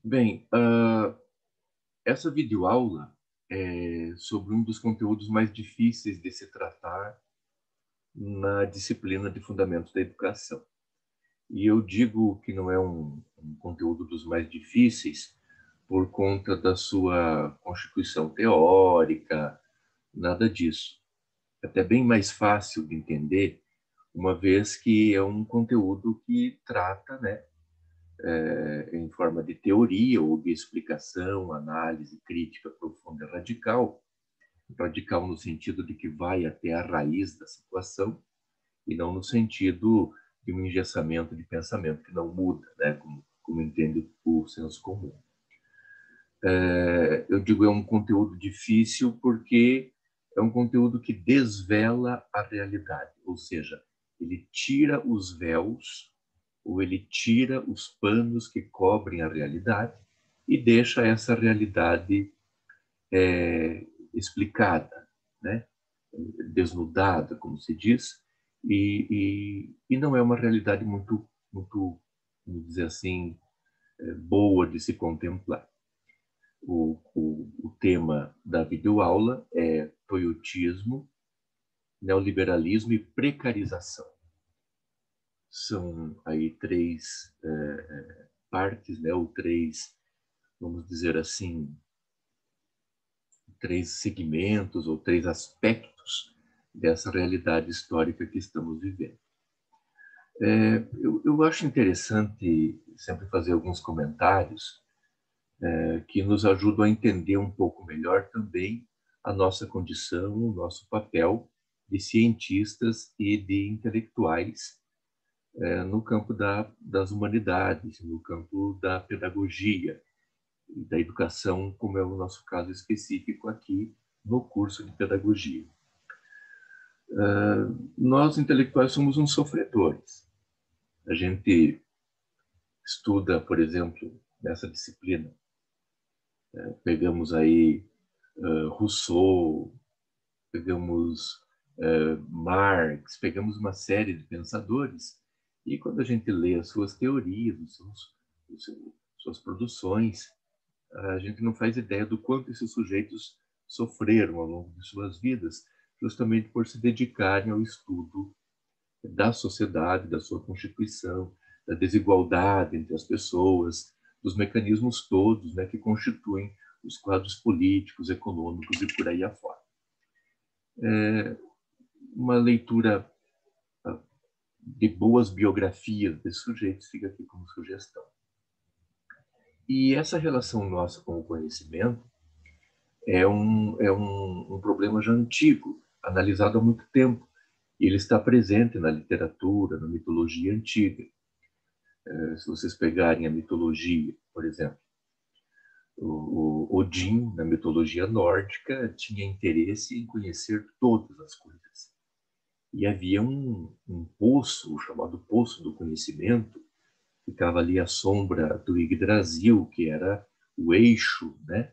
Bem, essa videoaula é sobre um dos conteúdos mais difíceis de se tratar na disciplina de Fundamentos da Educação. E eu digo que não é um conteúdo dos mais difíceis por conta da sua constituição teórica, nada disso. É até bem mais fácil de entender, uma vez que é um conteúdo que trata, né, em forma de teoria ou de explicação, análise, crítica profunda e radical, radical no sentido de que vai até a raiz da situação e não no sentido de um engessamento de pensamento que não muda, né, como entende o senso comum. Eu digo é um conteúdo difícil porque é um conteúdo que desvela a realidade, ou seja, ele tira os véus ou ele tira os panos que cobrem a realidade e deixa essa realidade explicada, né? Desnudada, como se diz, e não é uma realidade muito, vamos dizer assim, boa de se contemplar. O tema da videoaula é toyotismo, neoliberalismo e precarização. São aí três partes, né, ou três, vamos dizer assim, três segmentos ou três aspectos dessa realidade histórica que estamos vivendo. Eu acho interessante sempre fazer alguns comentários que nos ajudam a entender um pouco melhor também a nossa condição, o nosso papel de cientistas e de intelectuais no campo das humanidades, no campo da pedagogia e da educação, como é o nosso caso específico aqui no curso de pedagogia. Nós, intelectuais, somos uns sofredores. A gente estuda, por exemplo, nessa disciplina, pegamos aí Rousseau, pegamos Marx, pegamos uma série de pensadores, e quando a gente lê as suas teorias, suas produções, a gente não faz ideia do quanto esses sujeitos sofreram ao longo de suas vidas, justamente por se dedicarem ao estudo da sociedade, da sua constituição, da desigualdade entre as pessoas, dos mecanismos todos, né, que constituem os quadros políticos, econômicos e por aí afora. Uma leitura de boas biografias desses sujeitos fica aqui como sugestão. E essa relação nossa com o conhecimento é um problema já antigo, analisado há muito tempo. E ele está presente na literatura, na mitologia antiga. Se vocês pegarem a mitologia, por exemplo, o Odin, na mitologia nórdica, tinha interesse em conhecer todas as coisas. E havia um poço, o chamado Poço do Conhecimento, ficava ali à sombra do Yggdrasil, que era o eixo, né,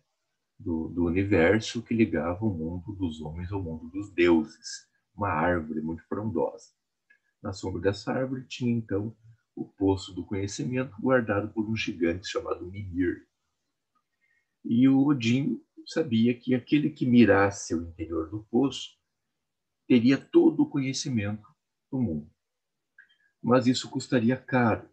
do universo que ligava o mundo dos homens ao mundo dos deuses. Uma árvore muito frondosa. Na sombra dessa árvore tinha, então, o Poço do Conhecimento, guardado por um gigante chamado Mimir. E o Odin sabia que aquele que mirasse o interior do poço teria todo o conhecimento do mundo. Mas isso custaria caro.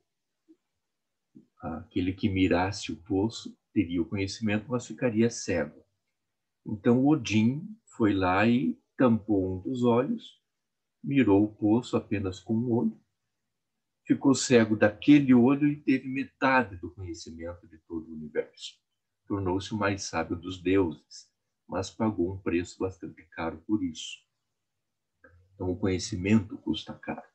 Aquele que mirasse o poço teria o conhecimento, mas ficaria cego. Então Odin foi lá e tampou um dos olhos, mirou o poço apenas com um olho, ficou cego daquele olho e teve metade do conhecimento de todo o universo. Tornou-se o mais sábio dos deuses, mas pagou um preço bastante caro por isso. Então, o conhecimento custa caro.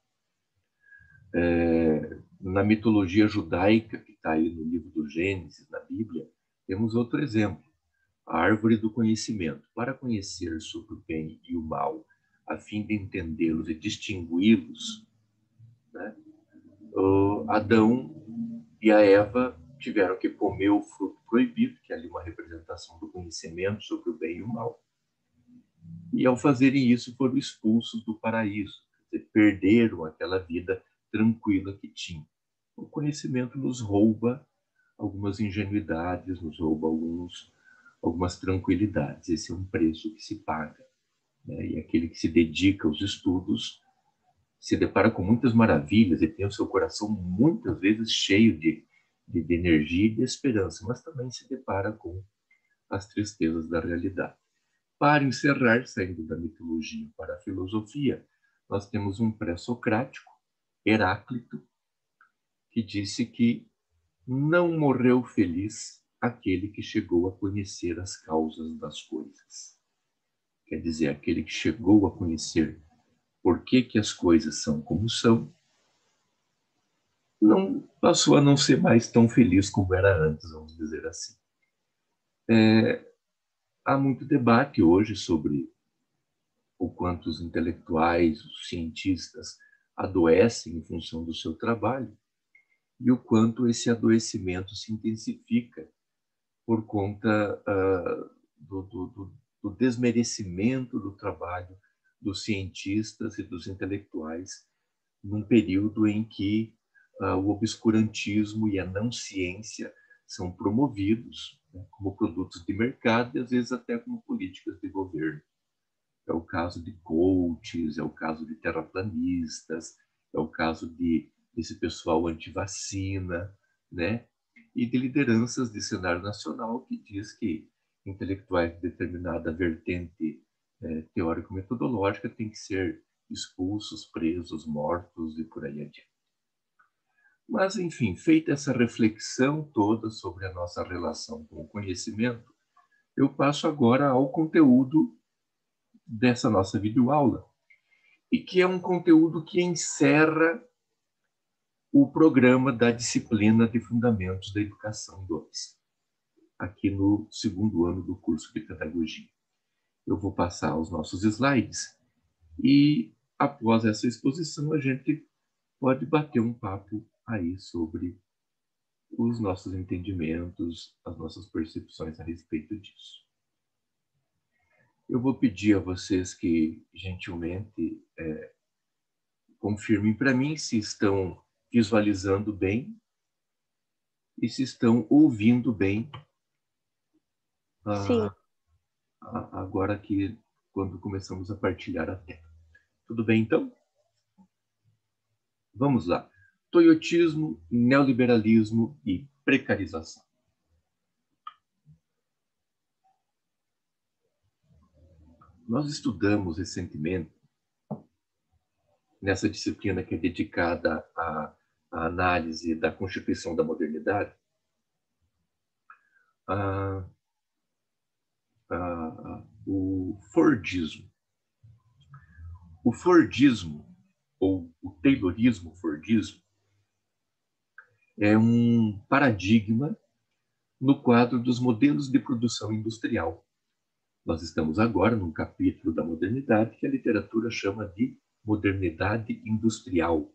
Na mitologia judaica, que está aí no livro do Gênesis, na Bíblia, temos outro exemplo. A árvore do conhecimento. Para conhecer sobre o bem e o mal, a fim de entendê-los e distingui-los, né, Adão e a Eva tiveram que comer o fruto proibido, que é ali uma representação do conhecimento sobre o bem e o mal. E ao fazerem isso foram expulsos do paraíso, quer dizer, perderam aquela vida tranquila que tinham. O conhecimento nos rouba algumas ingenuidades, nos rouba algumas tranquilidades. Esse é um preço que se paga, né? E aquele que se dedica aos estudos se depara com muitas maravilhas e tem o seu coração muitas vezes cheio de energia e de esperança, mas também se depara com as tristezas da realidade. Para encerrar, saindo da mitologia para a filosofia, nós temos um pré-socrático, Heráclito, que disse que não morreu feliz aquele que chegou a conhecer as causas das coisas. Quer dizer, aquele que chegou a conhecer por que as coisas são como são, não passou a não ser mais tão feliz como era antes, vamos dizer assim. Há muito debate hoje sobre o quanto os intelectuais, os cientistas adoecem em função do seu trabalho e o quanto esse adoecimento se intensifica por conta do desmerecimento do trabalho dos cientistas e dos intelectuais num período em que o obscurantismo e a não ciência são promovidos, né, como produtos de mercado e às vezes até como políticas de governo. É o caso de coaches, é o caso de terraplanistas, é o caso desse pessoal anti-vacina, né? E de lideranças de cenário nacional que diz que intelectuais de determinada vertente teórico-metodológica têm que ser expulsos, presos, mortos e por aí adiante. Mas, enfim, feita essa reflexão toda sobre a nossa relação com o conhecimento, eu passo agora ao conteúdo dessa nossa videoaula, e que é um conteúdo que encerra o programa da disciplina de Fundamentos da Educação 2, aqui no segundo ano do curso de Pedagogia. Eu vou passar os nossos slides e, após essa exposição, a gente pode bater um papo aí sobre os nossos entendimentos, as nossas percepções a respeito disso. Eu vou pedir a vocês que, gentilmente, confirmem para mim se estão visualizando bem e se estão ouvindo bem Sim. agora que, quando começamos a partilhar a tela. Tudo bem, então? Vamos lá. Toyotismo, neoliberalismo e precarização. Nós estudamos recentemente, nessa disciplina que é dedicada à análise da constituição da modernidade, o Fordismo. O Fordismo, ou o Taylorismo-Fordismo, é um paradigma no quadro dos modelos de produção industrial. Nós estamos agora num capítulo da modernidade que a literatura chama de modernidade industrial,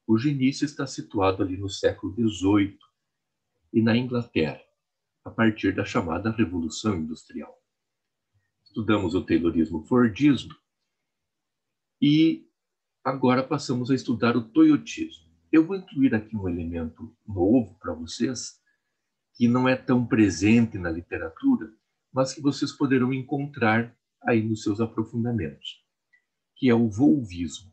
cujo início está situado ali no século XVIII e na Inglaterra, a partir da chamada Revolução Industrial. Estudamos o Taylorismo-Fordismo e agora passamos a estudar o Toyotismo. Eu vou incluir aqui um elemento novo para vocês, que não é tão presente na literatura, mas que vocês poderão encontrar aí nos seus aprofundamentos, que é o volvismo.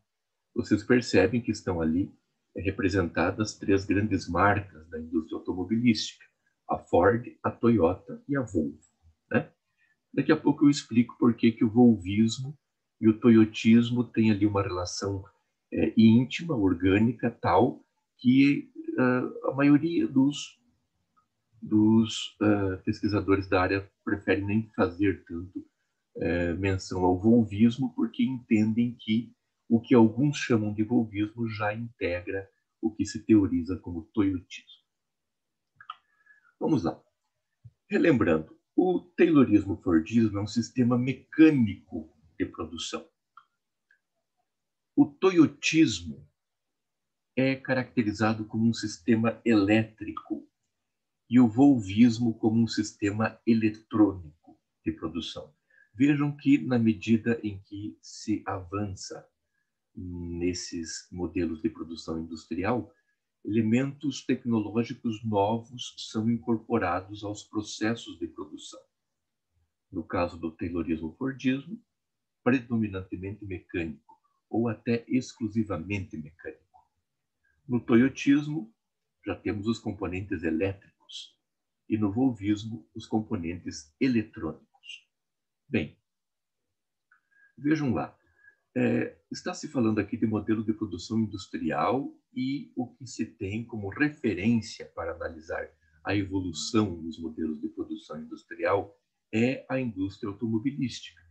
Vocês percebem que estão ali representadas três grandes marcas da indústria automobilística, a Ford, a Toyota e a Volvo, né? Daqui a pouco eu explico por que o volvismo e o toyotismo têm ali uma relação íntima, orgânica, tal, que a maioria dos pesquisadores da área preferem nem fazer tanto menção ao volvismo, porque entendem que o que alguns chamam de volvismo já integra o que se teoriza como toyotismo. Vamos lá. Relembrando, o Taylorismo-Fordismo é um sistema mecânico de produção. O toyotismo é caracterizado como um sistema elétrico e o volvismo como um sistema eletrônico de produção. Vejam que, na medida em que se avança nesses modelos de produção industrial, elementos tecnológicos novos são incorporados aos processos de produção. No caso do Taylorismo-Fordismo, predominantemente mecânico, ou até exclusivamente mecânico. No Toyotismo, já temos os componentes elétricos, e no Volvismo, os componentes eletrônicos. Bem, vejam lá, está se falando aqui de modelo de produção industrial e o que se tem como referência para analisar a evolução dos modelos de produção industrial é a indústria automobilística.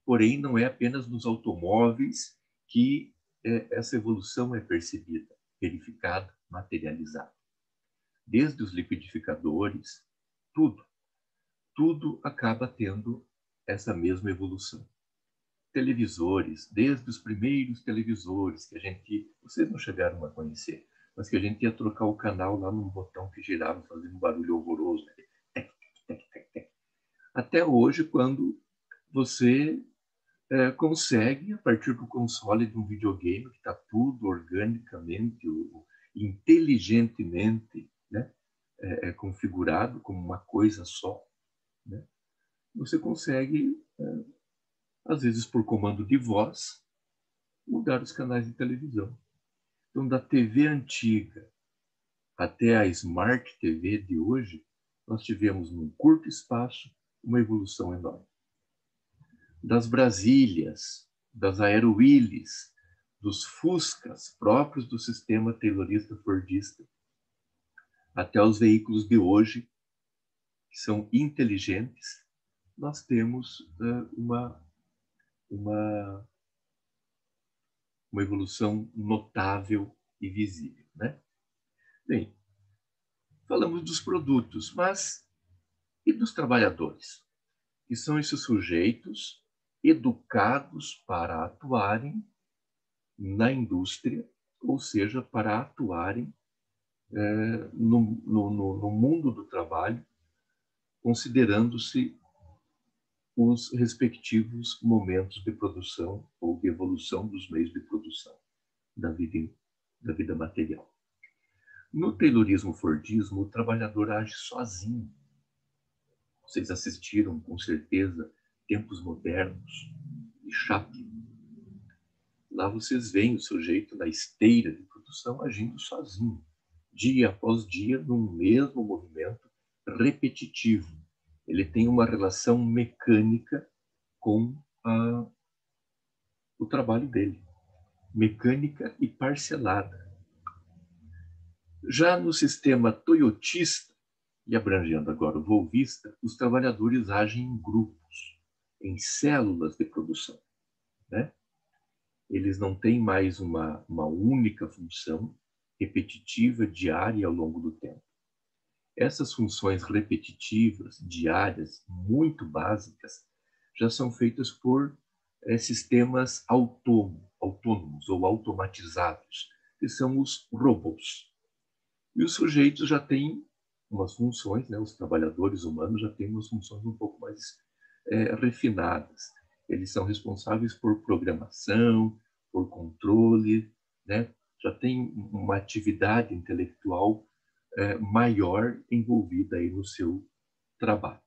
Porém, não é apenas nos automóveis que essa evolução é percebida, verificada, materializada. Desde os liquidificadores, tudo acaba tendo essa mesma evolução. Televisores, desde os primeiros televisores que vocês não chegaram a conhecer, mas que a gente ia trocar o canal lá num botão que girava fazendo um barulho horroroso, tec, tec, tec, tec. Até hoje, quando você consegue, a partir do console de um videogame, que está tudo organicamente, inteligentemente, né, configurado como uma coisa só, né, você consegue, às vezes por comando de voz, mudar os canais de televisão. Então, da TV antiga até a Smart TV de hoje, nós tivemos, num curto espaço, uma evolução enorme. Das Brasílias, das Aerowilis, dos Fuscas próprios do sistema taylorista-fordista, até os veículos de hoje, que são inteligentes, nós temos uma evolução notável e visível, né? Bem, falamos dos produtos, mas e dos trabalhadores? Que são esses sujeitos educados para atuarem na indústria, ou seja, para atuarem no mundo do trabalho, considerando-se os respectivos momentos de produção ou de evolução dos meios de produção da vida material. No Taylorismo-Fordismo, o trabalhador age sozinho. Vocês assistiram, com certeza, Tempos Modernos de Chaplin. Lá vocês veem o sujeito na esteira de produção agindo sozinho, dia após dia, num mesmo movimento repetitivo. Ele tem uma relação mecânica com o trabalho dele, mecânica e parcelada. Já no sistema toyotista, e abrangendo agora o volvista, os trabalhadores agem em grupos, em células de produção, né? Eles não têm mais uma única função repetitiva, diária ao longo do tempo. Essas funções repetitivas, diárias, muito básicas, já são feitas por sistemas autônomos ou automatizados, que são os robôs. E os sujeitos já têm umas funções, né? Os trabalhadores humanos já têm umas funções um pouco mais refinadas. Eles são responsáveis por programação, por controle, né? Já tem uma atividade intelectual maior envolvida aí no seu trabalho.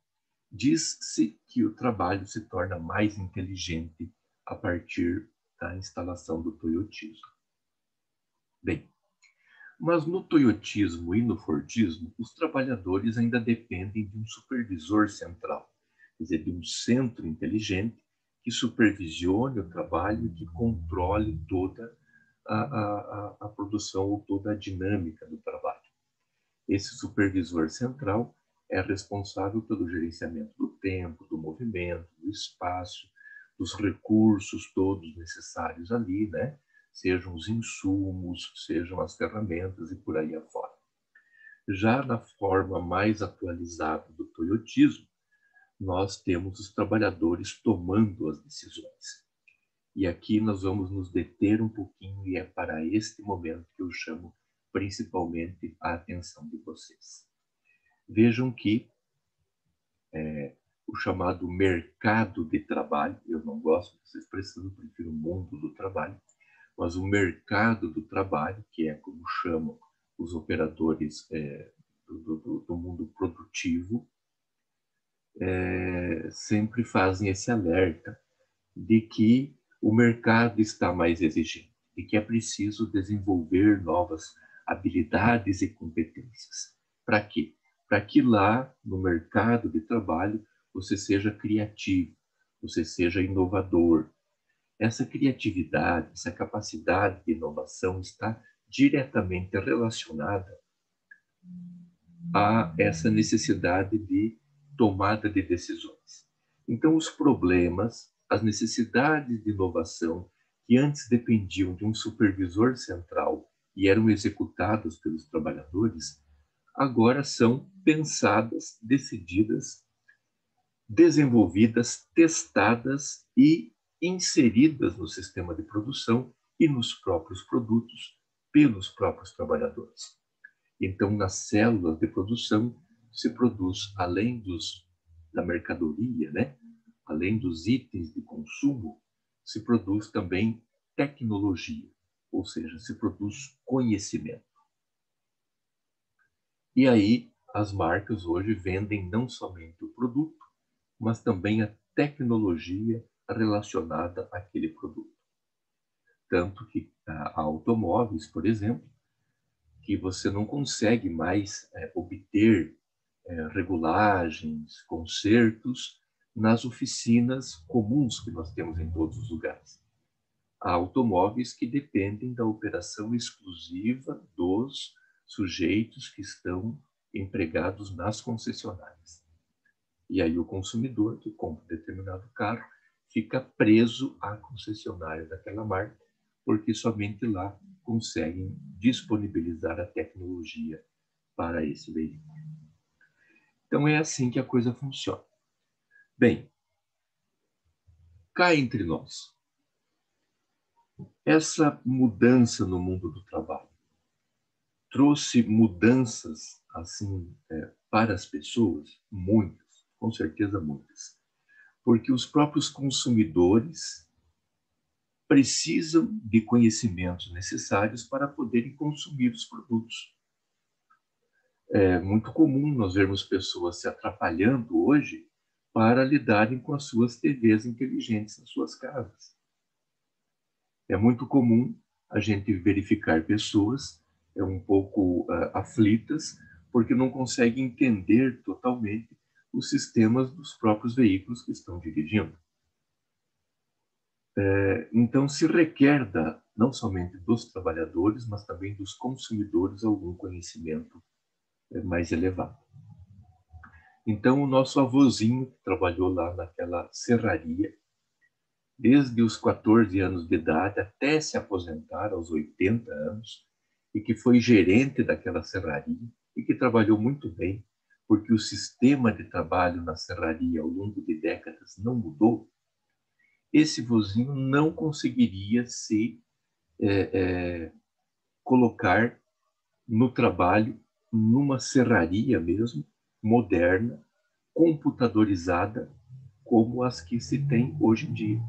Diz-se que o trabalho se torna mais inteligente a partir da instalação do toyotismo. Bem, mas no toyotismo e no fordismo, os trabalhadores ainda dependem de um supervisor central, quer dizer, de um centro inteligente que supervisione o trabalho e que controle toda a produção ou toda a dinâmica do trabalho. Esse supervisor central é responsável pelo gerenciamento do tempo, do movimento, do espaço, dos recursos todos necessários ali, né? Sejam os insumos, sejam as ferramentas e por aí afora. Já na forma mais atualizada do toyotismo, nós temos os trabalhadores tomando as decisões. E aqui nós vamos nos deter um pouquinho, e é para este momento que eu chamo principalmente a atenção de vocês. Vejam que o chamado mercado de trabalho, eu não gosto dessa expressão, eu prefiro o mundo do trabalho, mas o mercado do trabalho, que é como chamam os operadores do mundo produtivo sempre fazem esse alerta de que o mercado está mais exigente e que é preciso desenvolver novas habilidades e competências. Para quê? Para que lá no mercado de trabalho você seja criativo, você seja inovador. Essa criatividade, essa capacidade de inovação está diretamente relacionada a essa necessidade de tomada de decisões. Então, os problemas, as necessidades de inovação, que antes dependiam de um supervisor central e eram executadas pelos trabalhadores, agora são pensadas, decididas, desenvolvidas, testadas e inseridas no sistema de produção e nos próprios produtos pelos próprios trabalhadores. Então, nas células de produção, se produz, além da mercadoria, né? Além dos itens de consumo, se produz também tecnologia, ou seja, se produz conhecimento. E aí, as marcas hoje vendem não somente o produto, mas também a tecnologia relacionada àquele produto. Tanto que há automóveis, por exemplo, que você não consegue mais obter regulagens, consertos nas oficinas comuns que nós temos em todos os lugares. Há automóveis que dependem da operação exclusiva dos sujeitos que estão empregados nas concessionárias. E aí o consumidor que compra determinado carro fica preso à concessionária daquela marca, porque somente lá conseguem disponibilizar a tecnologia para esse veículo. Então é assim que a coisa funciona. Bem, cá entre nós, essa mudança no mundo do trabalho trouxe mudanças assim para as pessoas? Muitas, com certeza muitas. Porque os próprios consumidores precisam de conhecimentos necessários para poderem consumir os produtos. É muito comum nós vermos pessoas se atrapalhando hoje para lidarem com as suas TVs inteligentes nas suas casas. É muito comum a gente verificar pessoas um pouco aflitas porque não conseguem entender totalmente os sistemas dos próprios veículos que estão dirigindo. Então, se requer não somente dos trabalhadores, mas também dos consumidores algum conhecimento mais elevado. Então, o nosso avôzinho, que trabalhou lá naquela serraria, desde os 14 anos de idade até se aposentar aos 80 anos, e que foi gerente daquela serraria, e que trabalhou muito bem, porque o sistema de trabalho na serraria ao longo de décadas não mudou, esse vozinho não conseguiria se colocar no trabalho, numa serraria mesmo, moderna, computadorizada, como as que se tem hoje em dia.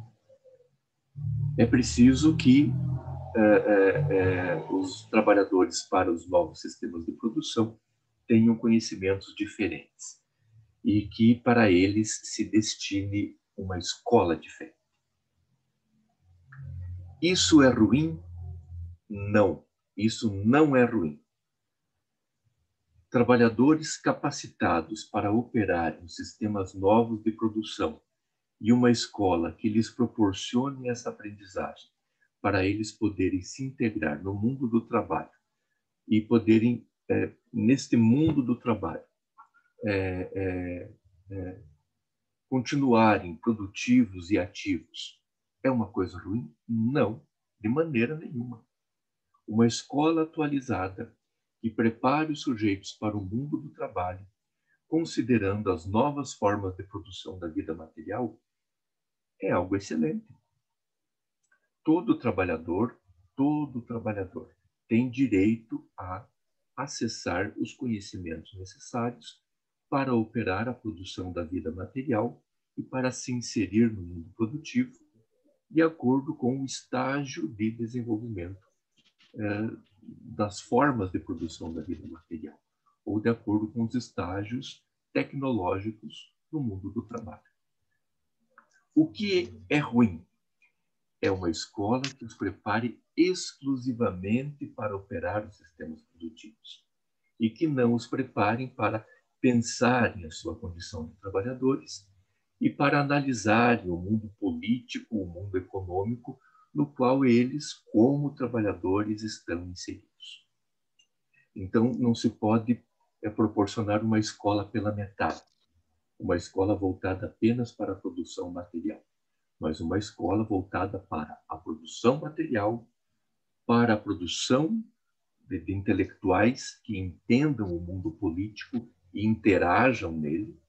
É preciso que os trabalhadores para os novos sistemas de produção tenham conhecimentos diferentes e que para eles se destine uma escola diferente. Isso é ruim? Não, isso não é ruim. Trabalhadores capacitados para operar em sistemas novos de produção e uma escola que lhes proporcione essa aprendizagem para eles poderem se integrar no mundo do trabalho e poderem, neste mundo do trabalho, continuarem produtivos e ativos. É uma coisa ruim? Não, de maneira nenhuma. Uma escola atualizada que prepare os sujeitos para o mundo do trabalho, considerando as novas formas de produção da vida material, é algo excelente. Todo trabalhador tem direito a acessar os conhecimentos necessários para operar a produção da vida material e para se inserir no mundo produtivo de acordo com o estágio de desenvolvimento das formas de produção da vida material, ou de acordo com os estágios tecnológicos do mundo do trabalho. O que é ruim? É uma escola que os prepare exclusivamente para operar os sistemas produtivos e que não os preparem para pensarem a sua condição de trabalhadores e para analisarem o mundo político, o mundo econômico, no qual eles, como trabalhadores, estão inseridos. Então, não se pode proporcionar uma escola pela metade, uma escola voltada apenas para a produção material, mas uma escola voltada para a produção material, para a produção de intelectuais que entendam o mundo político e interajam nele,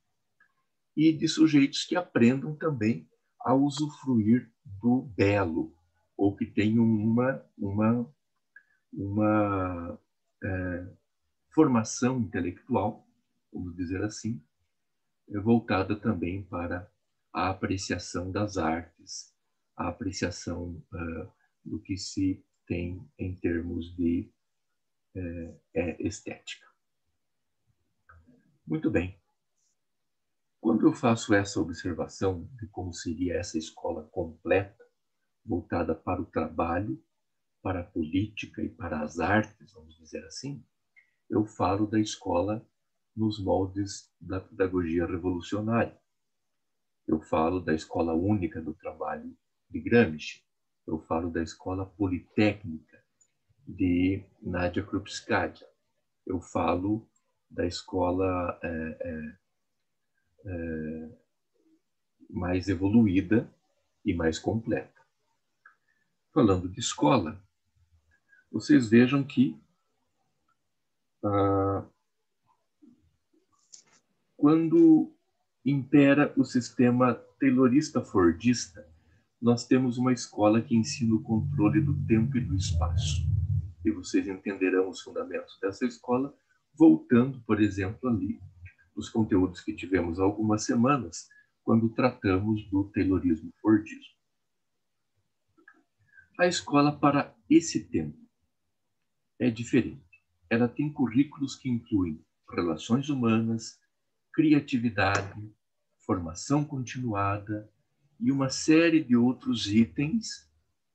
e de sujeitos que aprendam também a usufruir do belo, ou que tenham uma formação intelectual, vamos dizer assim, voltada também para a apreciação das artes, a apreciação do que se tem em termos de estética. Muito bem. Quando eu faço essa observação de como seria essa escola completa, voltada para o trabalho, para a política e para as artes, vamos dizer assim, eu falo da escola nos moldes da pedagogia revolucionária. Eu falo da escola única do trabalho de Gramsci. Eu falo da escola politécnica de Nadia Krupskaya. Eu falo da escola mais evoluída e mais completa. Falando de escola, vocês vejam que quando impera o sistema taylorista-fordista, nós temos uma escola que ensina o controle do tempo e do espaço. E vocês entenderão os fundamentos dessa escola voltando, por exemplo, ali nos conteúdos que tivemos há algumas semanas, quando tratamos do taylorismo-fordismo. A escola para esse tempo é diferente. Ela tem currículos que incluem relações humanas, criatividade, formação continuada e uma série de outros itens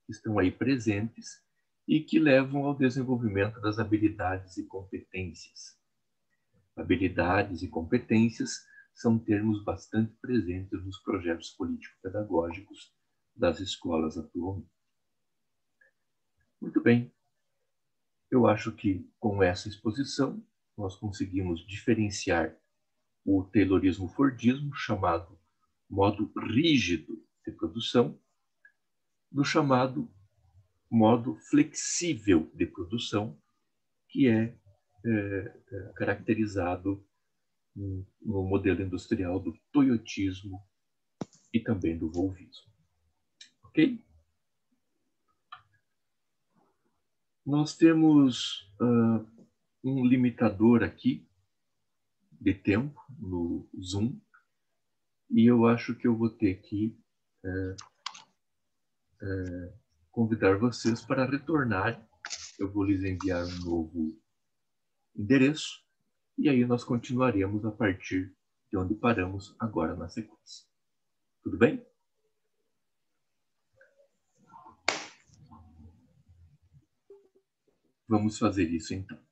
que estão aí presentes e que levam ao desenvolvimento das habilidades e competências. Habilidades e competências são termos bastante presentes nos projetos político-pedagógicos das escolas atualmente. Muito bem. Eu acho que com essa exposição nós conseguimos diferenciar o taylorismo-fordismo, chamado modo rígido de produção, do chamado modo flexível de produção, que é caracterizado no modelo industrial do toyotismo e também do volvismo. Ok? Nós temos um limitador aqui de tempo no Zoom e eu acho que eu vou ter que convidar vocês para retornar. Eu vou lhes enviar um novo endereço e aí nós continuaremos a partir de onde paramos agora na sequência. Tudo bem? Vamos fazer isso então.